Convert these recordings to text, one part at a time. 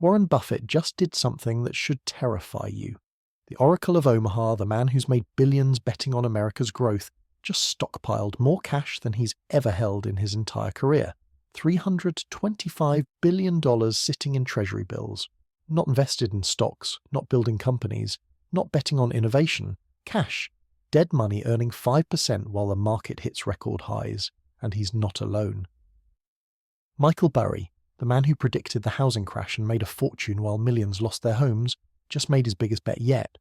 Warren Buffett just did something that should terrify you. The Oracle of Omaha, the man who's made billions betting on America's growth, just stockpiled more cash than he's ever held in his entire career. $325 billion sitting in treasury bills. Not invested in stocks, not building companies, not betting on innovation. Cash. Dead money earning 5% while the market hits record highs. And he's not alone. Michael Burry, the man who predicted the housing crash and made a fortune while millions lost their homes, just made his biggest bet yet.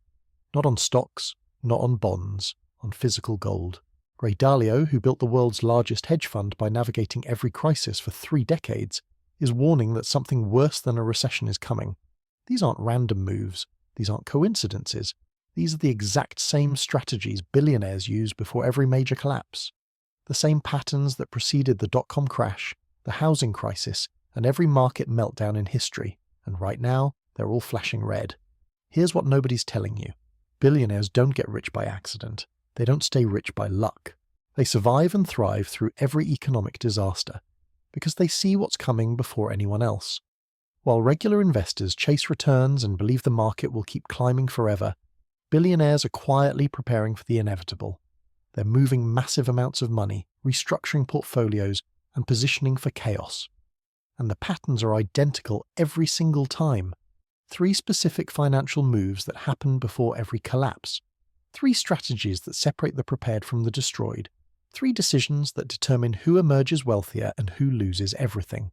Not on stocks, not on bonds, on physical gold. Ray Dalio, who built the world's largest hedge fund by navigating every crisis for 3 decades, is warning that something worse than a recession is coming. These aren't random moves. These aren't coincidences. These are the exact same strategies billionaires use before every major collapse. The same patterns that preceded the dot-com crash, the housing crisis, and every market meltdown in history. And right now, they're all flashing red. Here's what nobody's telling you. Billionaires don't get rich by accident. They don't stay rich by luck. They survive and thrive through every economic disaster, because they see what's coming before anyone else. While regular investors chase returns and believe the market will keep climbing forever, billionaires are quietly preparing for the inevitable. They're moving massive amounts of money, restructuring portfolios, and positioning for chaos. And the patterns are identical every single time. 3 specific financial moves that happen before every collapse. 3 strategies that separate the prepared from the destroyed. 3 decisions that determine who emerges wealthier and who loses everything.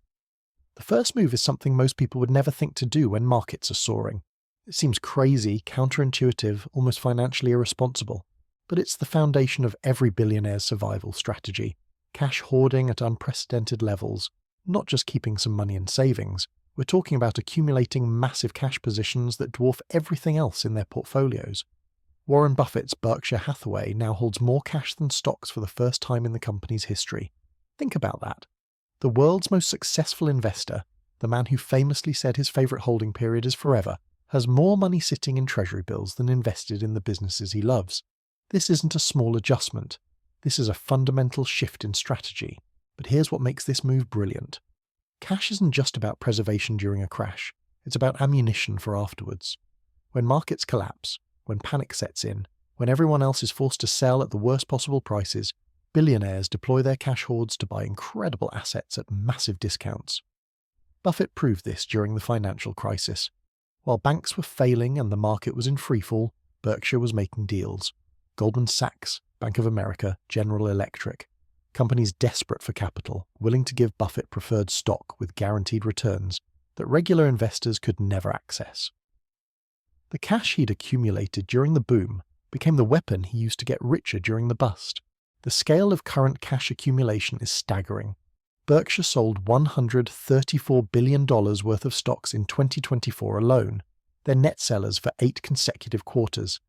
The first move is something most people would never think to do when markets are soaring. It seems crazy, counterintuitive, almost financially irresponsible. But it's the foundation of every billionaire's survival strategy. Cash hoarding at unprecedented levels, not just keeping some money in savings. We're talking about accumulating massive cash positions that dwarf everything else in their portfolios. Warren Buffett's Berkshire Hathaway now holds more cash than stocks for the first time in the company's history. Think about that. The world's most successful investor, the man who famously said his favorite holding period is forever, has more money sitting in treasury bills than invested in the businesses he loves. This isn't a small adjustment. This is a fundamental shift in strategy. But here's what makes this move brilliant. Cash isn't just about preservation during a crash. It's about ammunition for afterwards. When markets collapse, when panic sets in, when everyone else is forced to sell at the worst possible prices, billionaires deploy their cash hoards to buy incredible assets at massive discounts. Buffett proved this during the financial crisis. While banks were failing and the market was in freefall, Berkshire was making deals. Goldman Sachs, Bank of America, General Electric. Companies desperate for capital, willing to give Buffett preferred stock with guaranteed returns that regular investors could never access. The cash he'd accumulated during the boom became the weapon he used to get richer during the bust. The scale of current cash accumulation is staggering. Berkshire sold $134 billion worth of stocks in 2024 alone. They're net sellers for 8 consecutive quarters.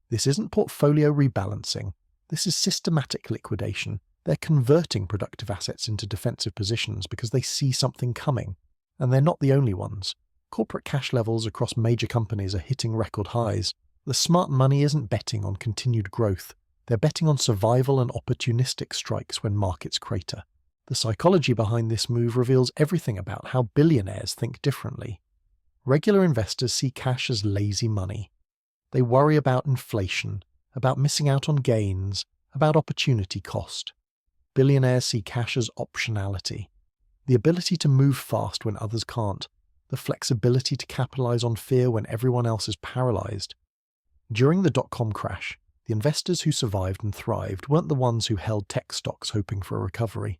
This isn't portfolio rebalancing. This is systematic liquidation. They're converting productive assets into defensive positions because they see something coming. And they're not the only ones. Corporate cash levels across major companies are hitting record highs. The smart money isn't betting on continued growth. They're betting on survival and opportunistic strikes when markets crater. The psychology behind this move reveals everything about how billionaires think differently. Regular investors see cash as lazy money. They worry about inflation, about missing out on gains, about opportunity cost. Billionaires see cash as optionality. The ability to move fast when others can't. The flexibility to capitalize on fear when everyone else is paralyzed. During the dot-com crash, the investors who survived and thrived weren't the ones who held tech stocks hoping for a recovery.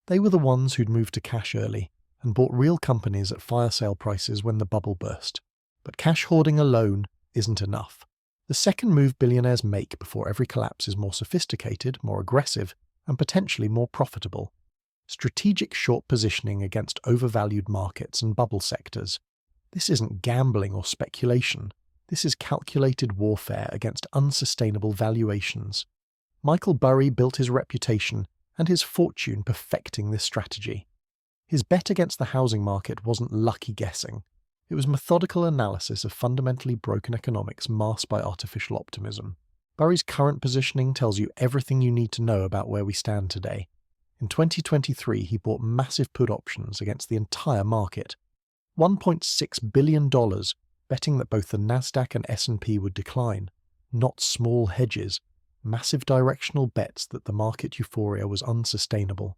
They were the ones who'd moved to cash early and bought real companies at fire sale prices when the bubble burst. But cash hoarding alone isn't enough. The second move billionaires make before every collapse is more sophisticated, more aggressive, and potentially more profitable. Strategic short positioning against overvalued markets and bubble sectors. This isn't gambling or speculation. This is calculated warfare against unsustainable valuations. Michael Burry built his reputation and his fortune perfecting this strategy. His bet against the housing market wasn't lucky guessing. It was methodical analysis of fundamentally broken economics masked by artificial optimism. Burry's current positioning tells you everything you need to know about where we stand today. In 2023, he bought massive put options against the entire market. $1.6 billion, betting that both the Nasdaq and S&P would decline. Not small hedges, massive directional bets that the market euphoria was unsustainable.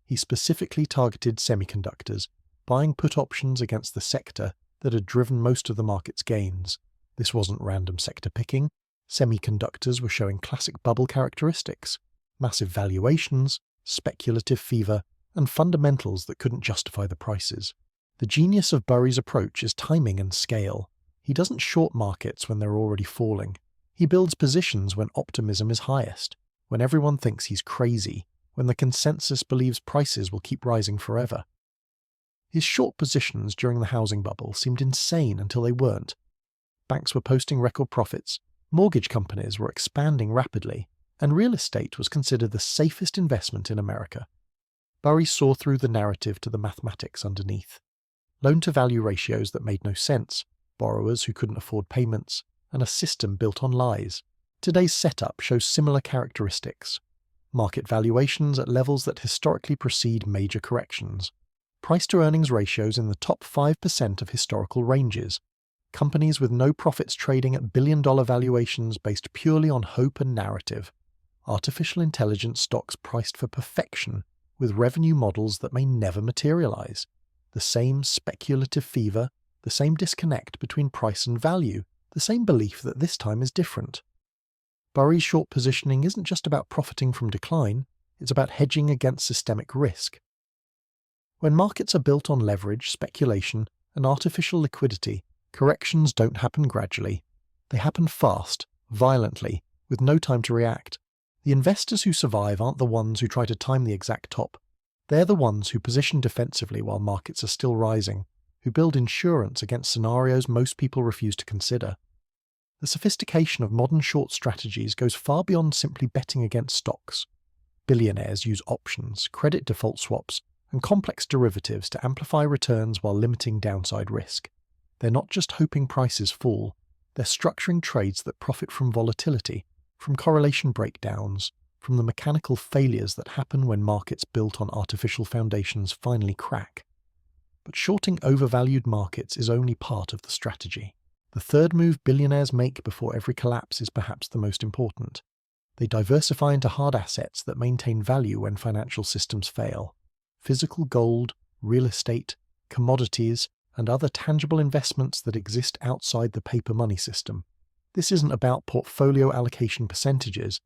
He specifically targeted semiconductors, buying put options against the sector that had driven most of the market's gains. This wasn't random sector picking. Semiconductors were showing classic bubble characteristics: massive valuations, speculative fever, and fundamentals that couldn't justify the prices. The genius of Burry's approach is timing and scale. He doesn't short markets when they're already falling. He builds positions when optimism is highest, when everyone thinks he's crazy, when the consensus believes prices will keep rising forever. His short positions during the housing bubble seemed insane until they weren't. Banks were posting record profits, mortgage companies were expanding rapidly, and real estate was considered the safest investment in America. Burry saw through the narrative to the mathematics underneath. Loan-to-value ratios that made no sense, borrowers who couldn't afford payments, and a system built on lies. Today's setup shows similar characteristics. Market valuations at levels that historically precede major corrections. Price-to-earnings ratios in the top 5% of historical ranges. Companies with no profits trading at billion-dollar valuations based purely on hope and narrative. Artificial intelligence stocks priced for perfection, with revenue models that may never materialize. The same speculative fever, the same disconnect between price and value, the same belief that this time is different. Burry's short positioning isn't just about profiting from decline, it's about hedging against systemic risk. When markets are built on leverage, speculation, and artificial liquidity, corrections don't happen gradually. They happen fast, violently, with no time to react. The investors who survive aren't the ones who try to time the exact top. They're the ones who position defensively while markets are still rising, who build insurance against scenarios most people refuse to consider. The sophistication of modern short strategies goes far beyond simply betting against stocks. Billionaires use options, credit default swaps, and complex derivatives to amplify returns while limiting downside risk. They're not just hoping prices fall, they're structuring trades that profit from volatility, from correlation breakdowns, from the mechanical failures that happen when markets built on artificial foundations finally crack. But shorting overvalued markets is only part of the strategy. The third move billionaires make before every collapse is perhaps the most important. They diversify into hard assets that maintain value when financial systems fail. Physical gold, real estate, commodities, and other tangible investments that exist outside the paper money system. This isn't about portfolio allocation percentages.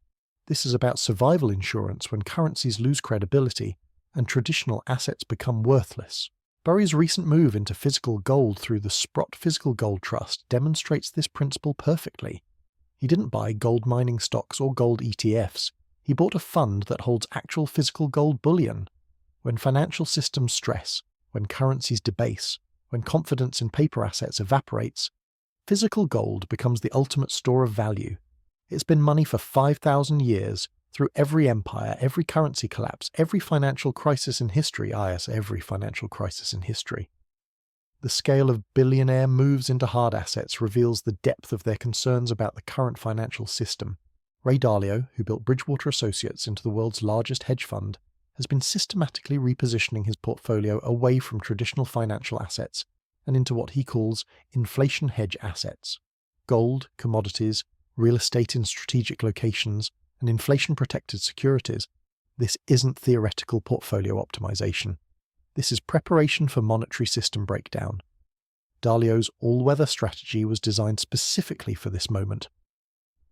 This is about survival insurance when currencies lose credibility and traditional assets become worthless. Burry's recent move into physical gold through the Sprott Physical Gold Trust demonstrates this principle perfectly. He didn't buy gold mining stocks or gold ETFs. He bought a fund that holds actual physical gold bullion. When financial systems stress, when currencies debase, when confidence in paper assets evaporates, physical gold becomes the ultimate store of value. It's been money for 5,000 years, through every empire, every currency collapse, every financial crisis in history. Every financial crisis in history. The scale of billionaire moves into hard assets reveals the depth of their concerns about the current financial system. Ray Dalio, who built Bridgewater Associates into the world's largest hedge fund, has been systematically repositioning his portfolio away from traditional financial assets and into what he calls inflation hedge assets. Gold, commodities, real estate in strategic locations, and inflation-protected securities. This isn't theoretical portfolio optimization. This is preparation for monetary system breakdown. Dalio's all-weather strategy was designed specifically for this moment.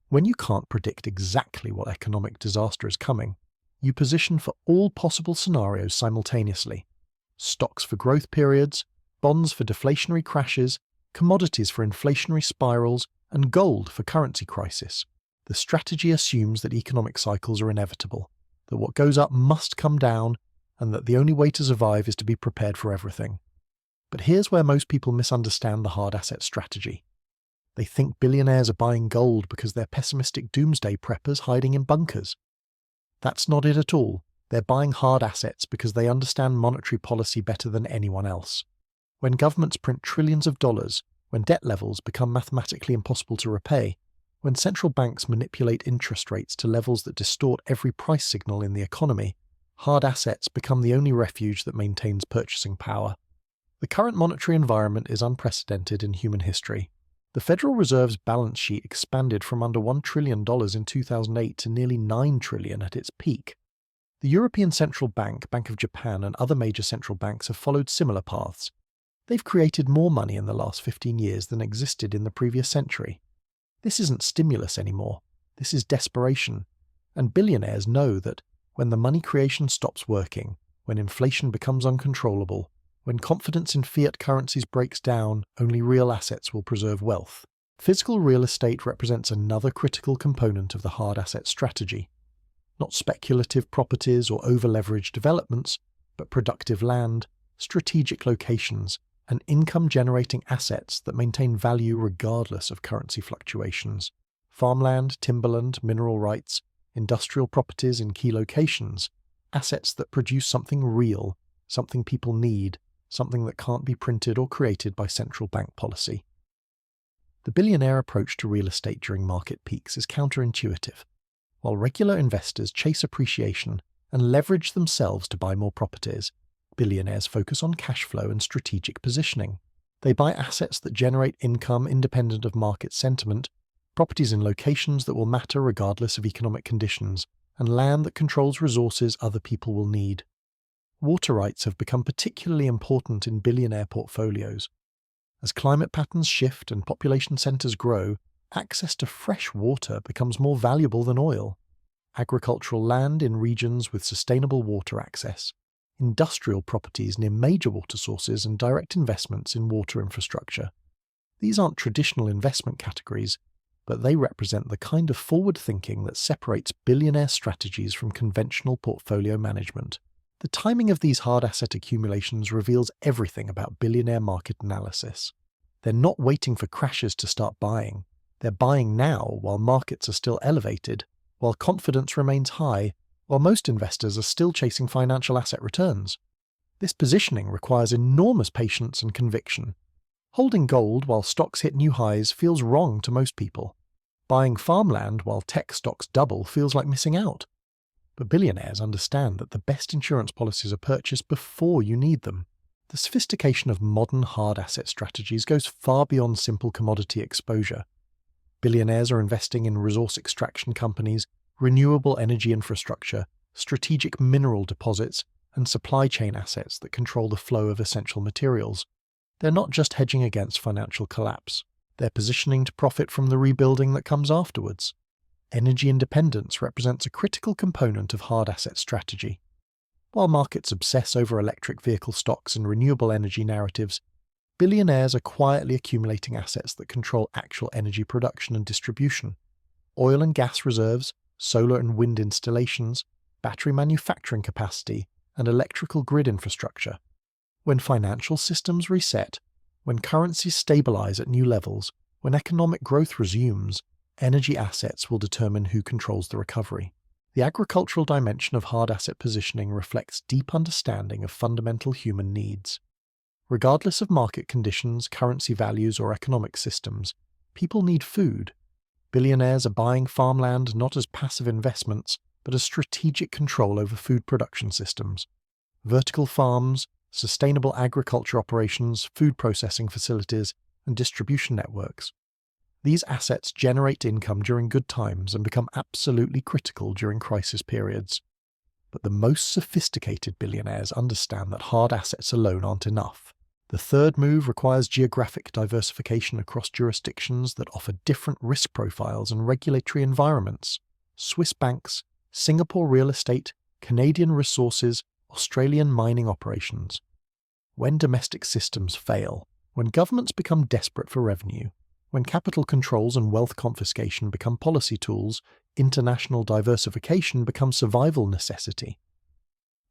When you can't predict exactly what economic disaster is coming, you position for all possible scenarios simultaneously. Stocks for growth periods, bonds for deflationary crashes, commodities for inflationary spirals, and gold for currency crisis. The strategy assumes that economic cycles are inevitable, that what goes up must come down, and that the only way to survive is to be prepared for everything. But here's where most people misunderstand the hard asset strategy. They think billionaires are buying gold because they're pessimistic doomsday preppers hiding in bunkers. That's not it at all. They're buying hard assets because they understand monetary policy better than anyone else. When governments print trillions of dollars, when debt levels become mathematically impossible to repay, when central banks manipulate interest rates to levels that distort every price signal in the economy, hard assets become the only refuge that maintains purchasing power. The current monetary environment is unprecedented in human history. The Federal Reserve's balance sheet expanded from under $1 trillion in 2008 to nearly $9 trillion at its peak. The European Central Bank, Bank of Japan, and other major central banks have followed similar paths. They've created more money in the last 15 years than existed in the previous century. This isn't stimulus anymore. This is desperation. And billionaires know that when the money creation stops working, when inflation becomes uncontrollable, when confidence in fiat currencies breaks down, only real assets will preserve wealth. Physical real estate represents another critical component of the hard asset strategy. Not speculative properties or over-leveraged developments, but productive land, strategic locations, and income-generating assets that maintain value regardless of currency fluctuations. Farmland, timberland, mineral rights, industrial properties in key locations, assets that produce something real, something people need, something that can't be printed or created by central bank policy. The billionaire approach to real estate during market peaks is counterintuitive. While regular investors chase appreciation and leverage themselves to buy more properties, billionaires focus on cash flow and strategic positioning. They buy assets that generate income independent of market sentiment, properties in locations that will matter regardless of economic conditions, and land that controls resources other people will need. Water rights have become particularly important in billionaire portfolios. As climate patterns shift and population centers grow, access to fresh water becomes more valuable than oil. Agricultural land in regions with sustainable water access, industrial properties near major water sources, and direct investments in water infrastructure. These aren't traditional investment categories, but they represent the kind of forward thinking that separates billionaire strategies from conventional portfolio management. The timing of these hard asset accumulations reveals everything about billionaire market analysis. They're not waiting for crashes to start buying. They're buying now while markets are still elevated, while confidence remains high, while most investors are still chasing financial asset returns. This positioning requires enormous patience and conviction. Holding gold while stocks hit new highs feels wrong to most people. Buying farmland while tech stocks double feels like missing out. But billionaires understand that the best insurance policies are purchased before you need them. The sophistication of modern hard asset strategies goes far beyond simple commodity exposure. Billionaires are investing in resource extraction companies, renewable energy infrastructure, strategic mineral deposits, and supply chain assets that control the flow of essential materials. They're not just hedging against financial collapse. They're positioning to profit from the rebuilding that comes afterwards. Energy independence represents a critical component of hard asset strategy. While markets obsess over electric vehicle stocks and renewable energy narratives, billionaires are quietly accumulating assets that control actual energy production and distribution. Oil and gas reserves, solar and wind installations, battery manufacturing capacity, and electrical grid infrastructure. When financial systems reset, when currencies stabilize at new levels, when economic growth resumes, energy assets will determine who controls the recovery. The agricultural dimension of hard asset positioning reflects deep understanding of fundamental human needs. Regardless of market conditions, currency values, or economic systems, people need food. Billionaires are buying farmland not as passive investments, but as strategic control over food production systems. Vertical farms, sustainable agriculture operations, food processing facilities, and distribution networks. These assets generate income during good times and become absolutely critical during crisis periods. But the most sophisticated billionaires understand that hard assets alone aren't enough. The third move requires geographic diversification across jurisdictions that offer different risk profiles and regulatory environments. Swiss banks, Singapore real estate, Canadian resources, Australian mining operations. When domestic systems fail, when governments become desperate for revenue, when capital controls and wealth confiscation become policy tools, international diversification becomes survival necessity.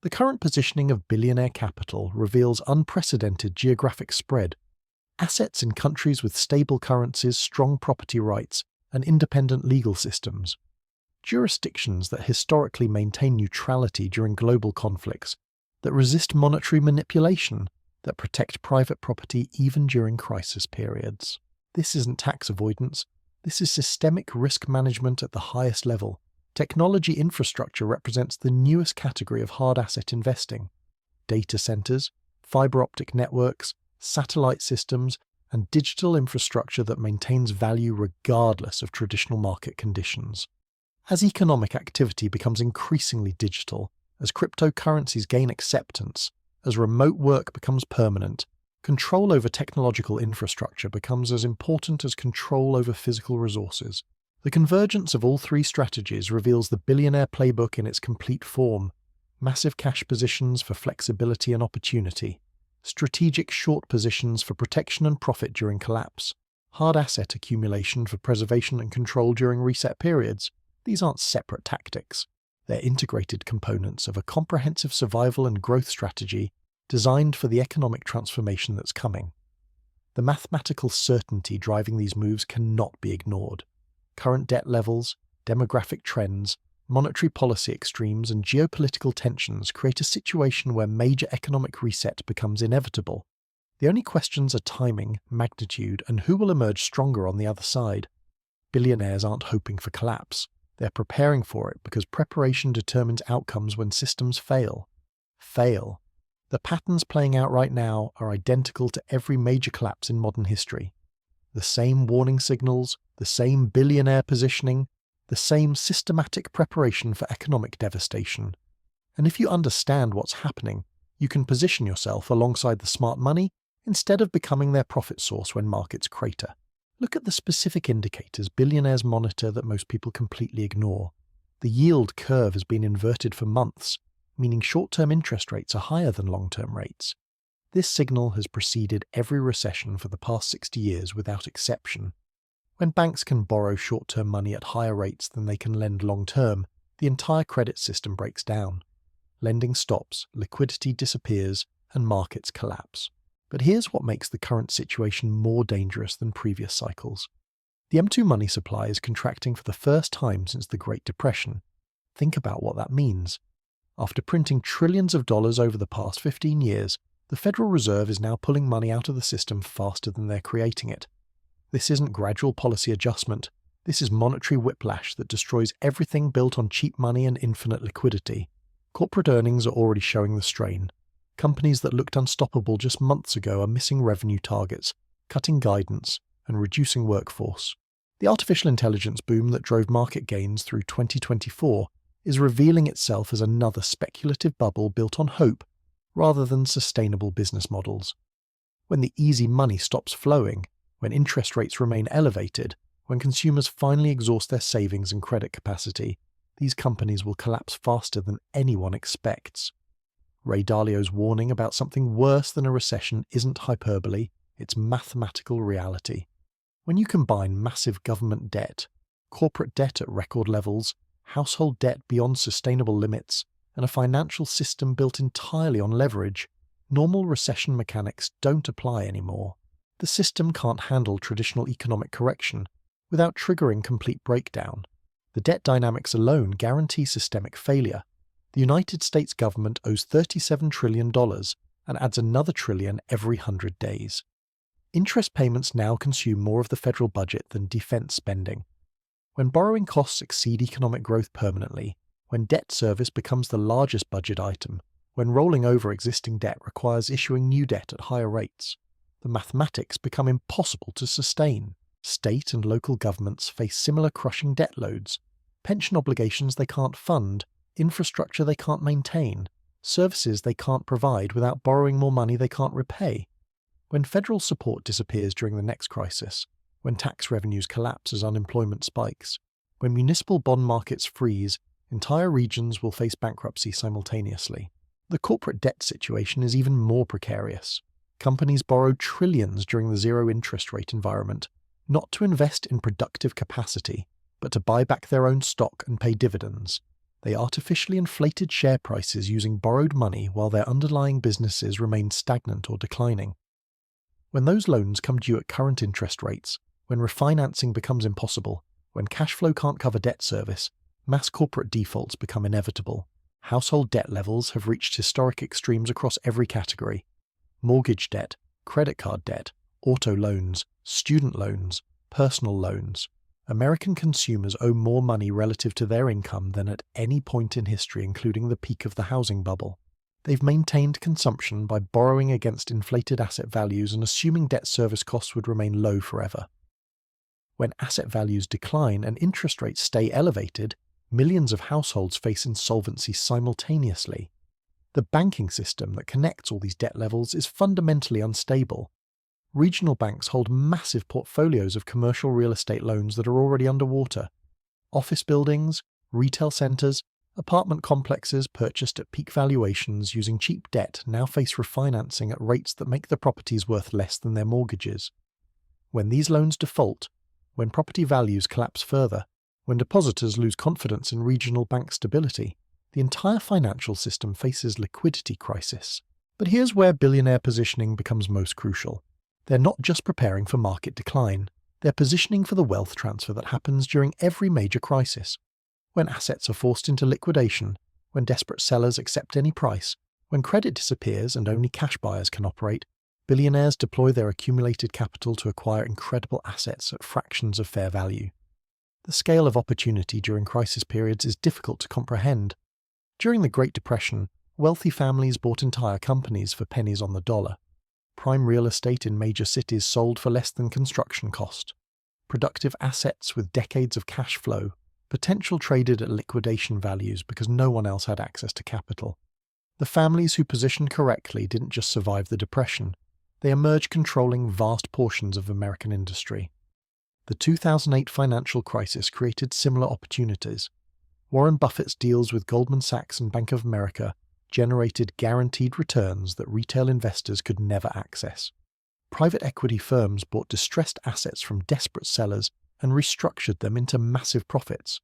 The current positioning of billionaire capital reveals unprecedented geographic spread. Assets in countries with stable currencies, strong property rights, and independent legal systems. Jurisdictions that historically maintain neutrality during global conflicts, that resist monetary manipulation, that protect private property even during crisis periods. This isn't tax avoidance. This is systemic risk management at the highest level. Technology infrastructure represents the newest category of hard asset investing. Data centers, fiber optic networks, satellite systems, and digital infrastructure that maintains value regardless of traditional market conditions. As economic activity becomes increasingly digital, as cryptocurrencies gain acceptance, as remote work becomes permanent, control over technological infrastructure becomes as important as control over physical resources. The convergence of all three strategies reveals the billionaire playbook in its complete form: massive cash positions for flexibility and opportunity, strategic short positions for protection and profit during collapse, hard asset accumulation for preservation and control during reset periods. These aren't separate tactics. They're integrated components of a comprehensive survival and growth strategy designed for the economic transformation that's coming. The mathematical certainty driving these moves cannot be ignored. Current debt levels, demographic trends, monetary policy extremes, and geopolitical tensions create a situation where major economic reset becomes inevitable. The only questions are timing, magnitude, and who will emerge stronger on the other side. Billionaires aren't hoping for collapse. They're preparing for it because preparation determines outcomes when systems fail. The patterns playing out right now are identical to every major collapse in modern history. The same warning signals, the same billionaire positioning, the same systematic preparation for economic devastation. And if you understand what's happening, you can position yourself alongside the smart money instead of becoming their profit source when markets crater. Look at the specific indicators billionaires monitor that most people completely ignore. The yield curve has been inverted for months, meaning short-term interest rates are higher than long-term rates. This signal has preceded every recession for the past 60 years without exception. When banks can borrow short-term money at higher rates than they can lend long-term, the entire credit system breaks down. Lending stops, liquidity disappears, and markets collapse. But here's what makes the current situation more dangerous than previous cycles. The M2 money supply is contracting for the first time since the Great Depression. Think about what that means. After printing trillions of dollars over the past 15 years, the Federal Reserve is now pulling money out of the system faster than they're creating it. This isn't gradual policy adjustment. This is monetary whiplash that destroys everything built on cheap money and infinite liquidity. Corporate earnings are already showing the strain. Companies that looked unstoppable just months ago are missing revenue targets, cutting guidance, and reducing workforce. The artificial intelligence boom that drove market gains through 2024 is revealing itself as another speculative bubble built on hope rather than sustainable business models. When the easy money stops flowing, when interest rates remain elevated, when consumers finally exhaust their savings and credit capacity, these companies will collapse faster than anyone expects. Ray Dalio's warning about something worse than a recession isn't hyperbole, it's mathematical reality. When you combine massive government debt, corporate debt at record levels, household debt beyond sustainable limits, and a financial system built entirely on leverage, normal recession mechanics don't apply anymore. The system can't handle traditional economic correction without triggering complete breakdown. The debt dynamics alone guarantee systemic failure. The United States government owes $37 trillion and adds another trillion every 100 days. Interest payments now consume more of the federal budget than defense spending. When borrowing costs exceed economic growth permanently, when debt service becomes the largest budget item, when rolling over existing debt requires issuing new debt at higher rates, the mathematics become impossible to sustain. State and local governments face similar crushing debt loads, pension obligations they can't fund, infrastructure they can't maintain, services they can't provide without borrowing more money they can't repay. When federal support disappears during the next crisis, when tax revenues collapse as unemployment spikes, when municipal bond markets freeze, entire regions will face bankruptcy simultaneously. The corporate debt situation is even more precarious. Companies borrowed trillions during the zero interest rate environment, not to invest in productive capacity, but to buy back their own stock and pay dividends. They artificially inflated share prices using borrowed money while their underlying businesses remained stagnant or declining. When those loans come due at current interest rates, when refinancing becomes impossible, when cash flow can't cover debt service, mass corporate defaults become inevitable. Household debt levels have reached historic extremes across every category. Mortgage debt, credit card debt, auto loans, student loans, personal loans. American consumers owe more money relative to their income than at any point in history, including the peak of the housing bubble. They've maintained consumption by borrowing against inflated asset values and assuming debt service costs would remain low forever. When asset values decline and interest rates stay elevated, millions of households face insolvency simultaneously. The banking system that connects all these debt levels is fundamentally unstable. Regional banks hold massive portfolios of commercial real estate loans that are already underwater. Office buildings, retail centres, apartment complexes purchased at peak valuations using cheap debt now face refinancing at rates that make the properties worth less than their mortgages. When these loans default, when property values collapse further, when depositors lose confidence in regional bank stability, the entire financial system faces liquidity crisis. But here's where billionaire positioning becomes most crucial. They're not just preparing for market decline, they're positioning for the wealth transfer that happens during every major crisis. When assets are forced into liquidation, when desperate sellers accept any price, when credit disappears and only cash buyers can operate, billionaires deploy their accumulated capital to acquire incredible assets at fractions of fair value. The scale of opportunity during crisis periods is difficult to comprehend. During the Great Depression, wealthy families bought entire companies for pennies on the dollar. Prime real estate in major cities sold for less than construction cost. Productive assets with decades of cash flow, potential traded at liquidation values because no one else had access to capital. The families who positioned correctly didn't just survive the Depression, they emerged controlling vast portions of American industry. The 2008 financial crisis created similar opportunities. Warren Buffett's deals with Goldman Sachs and Bank of America generated guaranteed returns that retail investors could never access. Private equity firms bought distressed assets from desperate sellers and restructured them into massive profits.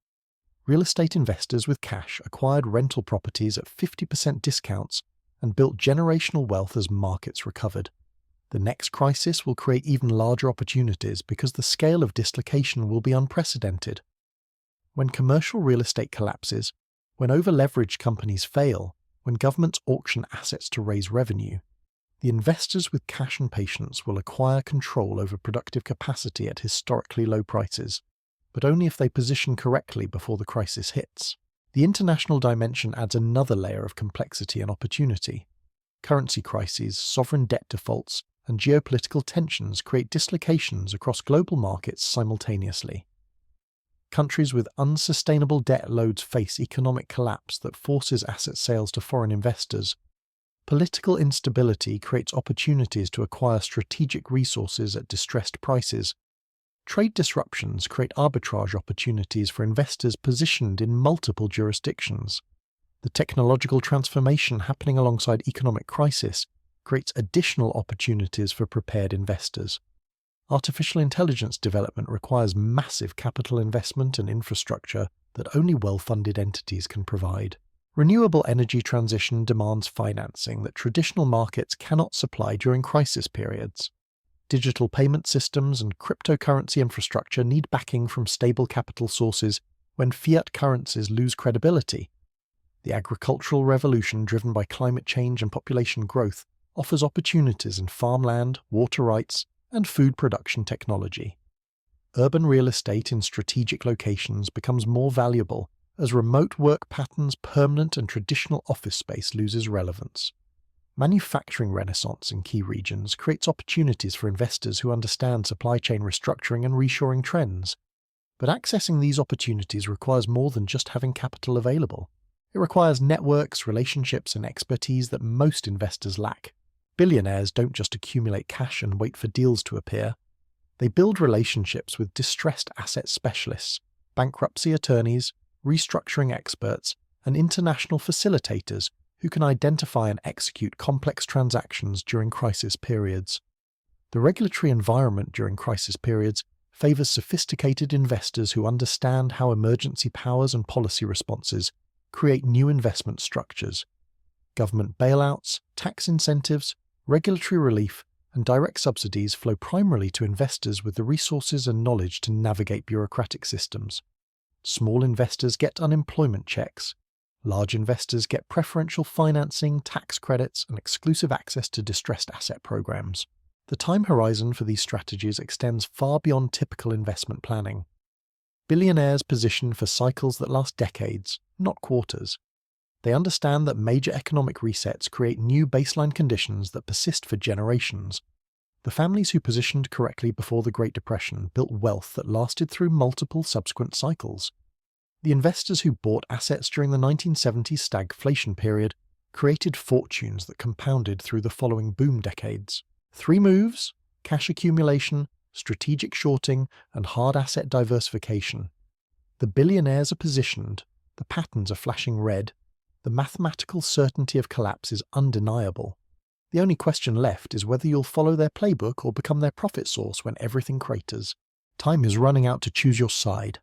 Real estate investors with cash acquired rental properties at 50% discounts and built generational wealth as markets recovered. The next crisis will create even larger opportunities because the scale of dislocation will be unprecedented. When commercial real estate collapses, when over-leveraged companies fail, when governments auction assets to raise revenue, the investors with cash and patience will acquire control over productive capacity at historically low prices, but only if they position correctly before the crisis hits. The international dimension adds another layer of complexity and opportunity. Currency crises, sovereign debt defaults, and geopolitical tensions create dislocations across global markets simultaneously. Countries with unsustainable debt loads face economic collapse that forces asset sales to foreign investors. Political instability creates opportunities to acquire strategic resources at distressed prices. Trade disruptions create arbitrage opportunities for investors positioned in multiple jurisdictions. The technological transformation happening alongside economic crisis creates additional opportunities for prepared investors. Artificial intelligence development requires massive capital investment and infrastructure that only well-funded entities can provide. Renewable energy transition demands financing that traditional markets cannot supply during crisis periods. Digital payment systems and cryptocurrency infrastructure need backing from stable capital sources when fiat currencies lose credibility. The agricultural revolution driven by climate change and population growth offers opportunities in farmland, water rights, and food production technology. Urban real estate in strategic locations becomes more valuable as remote work patterns, permanent and traditional office space loses relevance. Manufacturing renaissance in key regions creates opportunities for investors who understand supply chain restructuring and reshoring trends. But accessing these opportunities requires more than just having capital available. It requires networks, relationships, and expertise that most investors lack. Billionaires don't just accumulate cash and wait for deals to appear. They build relationships with distressed asset specialists, bankruptcy attorneys, restructuring experts, and international facilitators who can identify and execute complex transactions during crisis periods. The regulatory environment during crisis periods favors sophisticated investors who understand how emergency powers and policy responses create new investment structures. Government bailouts, tax incentives, regulatory relief, and direct subsidies flow primarily to investors with the resources and knowledge to navigate bureaucratic systems. Small investors get unemployment checks. Large investors get preferential financing, tax credits, and exclusive access to distressed asset programs. The time horizon for these strategies extends far beyond typical investment planning. Billionaires position for cycles that last decades, not quarters. They understand that major economic resets create new baseline conditions that persist for generations. The families who positioned correctly before the Great Depression built wealth that lasted through multiple subsequent cycles. The investors who bought assets during the 1970s stagflation period created fortunes that compounded through the following boom decades. 3 moves: cash accumulation, strategic shorting, and hard asset diversification. The billionaires are positioned, the patterns are flashing red, the mathematical certainty of collapse is undeniable. The only question left is whether you'll follow their playbook or become their profit source when everything craters. Time is running out to choose your side.